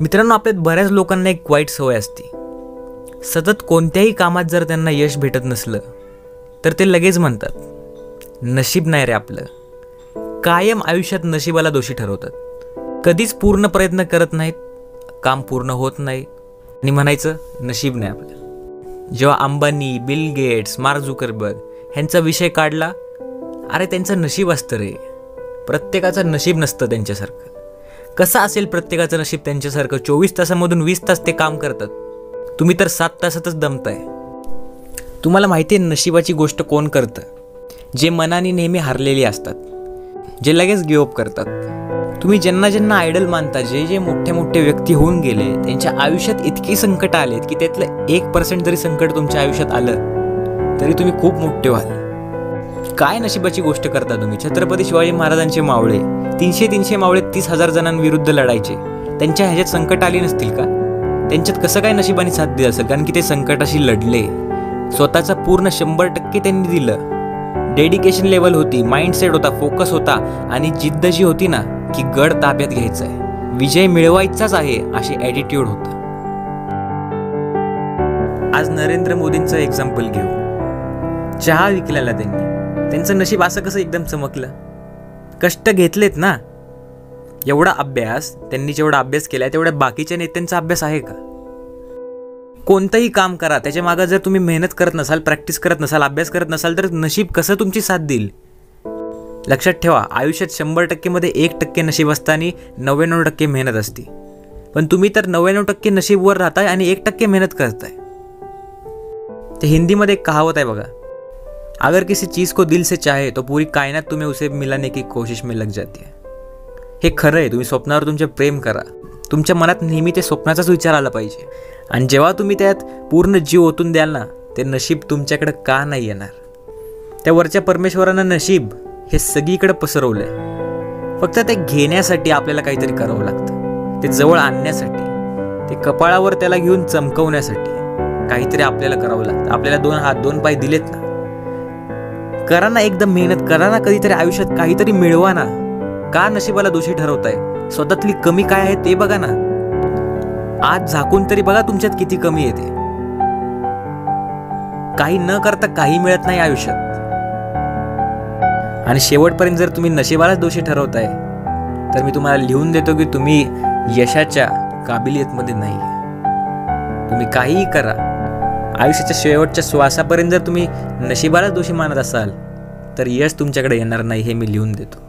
मित्रांनो, आपल्यात बऱ्याच लोकांना एक वाईट सवय असते. सतत कोणत्याही कामात जर त्यांना यश भेटत नसलं तर ते लगेच म्हणतात, नशीब नाही रे आपलं. कायम आयुष्यात नशिबाला दोषी ठरवतात. कधीच पूर्ण प्रयत्न करत नाहीत, काम पूर्ण होत नाही आणि म्हणायचं नशीब नाही आपलं. जेव्हा Ambani, Bill Gates, Mark Zuckerberg ह्यांचा विषय काढला, अरे त्यांचं नशीब असतं रे, प्रत्येकाचं नशीब नसतं त्यांच्यासारखं. कसं असेल प्रत्येकाचं नशीब त्यांच्यासारखं? 24 तासामधून 20 तास ते काम करतात, तुम्ही तर 7 तासातच दमताय. तुम्हाला माहिती आहे नशिबाची गोष्ट कोण करतं? जे मनाने नेहमी हारलेली असतात, जे लगेच गिवअप करतात. तुम्ही ज्यांना ज्यांना आयडल मानता, जे जे मोठे मोठे व्यक्ती होऊन गेले, त्यांच्या आयुष्यात इतकी संकट आलेत की त्यातलं 1% जरी संकट तुमच्या आयुष्यात आलं तरी तुम्ही खूप मोठे व्हाल. काय नशिबाची गोष्ट करता तुम्ही? छत्रपती शिवाजी महाराजांचे मावळे 300 मावळे 30,000 जणांविरुद्ध लढायचे, त्यांच्या ह्याच्यात संकट आली नसतील का? त्यांच्यात कसं काय नशिबाने साथ दिली असेल? कारण की ते संकटाशी लढले, स्वतःचा पूर्ण 100% त्यांनी दिलं. डेडिकेशन लेवल होती, माइंडसेट होता, फोकस होता आणि जिद्द जी होती ना की गड ताब्यात घ्यायचा आहे, विजय मिळवायचाच आहे, अशी ॲटिट्यूड होतं. आज नरेंद्र मोदींचं एक्झाम्पल घेऊ. चहा विकलेला त्यांनी, त्यांचं नशीब असं कसं एकदम चमकलं? कष्ट घेतलेत ना. एवढा अभ्यास त्यांनी जेवढा अभ्यास केलाय तेवढ्या बाकीच्या नेत्यांचा अभ्यास आहे का? कोणतंही काम करा, त्याच्या मागे जर तुम्ही मेहनत करत नसाल, प्रॅक्टिस करत नसाल, अभ्यास करत नसाल तर नशीब कसं तुमची साथ देईल? लक्षात ठेवा, आयुष्यात 100% मध्ये 1% नशीब असतं आणि 99% मेहनत असते. पण तुम्ही तर 99% नशीबवर राहताय आणि 1% मेहनत करताय. ते हिंदीमध्ये एक कहावत आहे बघा, अगर किसी चीज़ को दिल से चाहे तो पूरी कायनात तुम्हें उसे मिलाने की कोशिश में लग जाती है. हे खरं आहे. तुम्ही स्वप्नावर तुमचे प्रेम करा, तुमच्या मनात नेहमी ते स्वप्नाचाच विचार आला पाहिजे. आणि जेव्हा तुम्ही त्यात पूर्ण जीव ओतून द्याल ना, ते नशीब तुमच्याकडे का नाही येणार? त्या वरच्या परमेश्वरानं नशीब हे सगळीकडे पसरवलंय. फक्त ते घेण्यासाठी आपल्याला काहीतरी करावं लागतं, ते जवळ आणण्यासाठी, ते कपाळावर त्याला घेऊन चमकवण्यासाठी काहीतरी आपल्याला करावं लागतं. आपल्याला 2 हात 2 पाय दिलेत ना, करा ना, एकदम मेहनत करा ना, कधीतरी आयुष्यात काहीतरी मिळवा ना. का नशिबाला दोषी ठरवताय? स्वतःतली कमी काय आहे ते बघा ना. आज झाकून तरी बघा तुमच्यात किती कमी येते. काही न करता काही मिळत नाही आयुष्यात. आणि शेवटपर्यंत जर तुम्ही नशिबालाच दोषी ठरवताय तर मी तुम्हाला लिहून देतो की तुम्ही यशाच्या काबिलियतमध्ये नाही. तुम्ही काहीही करा, आयुष्याच्या शेवटच्या श्वासापर्यंत जर तुम्ही नशिबालाच दोषी मानत असाल तर यश तुमच्याकडे येणार नाही, हे मी लिहून देतो.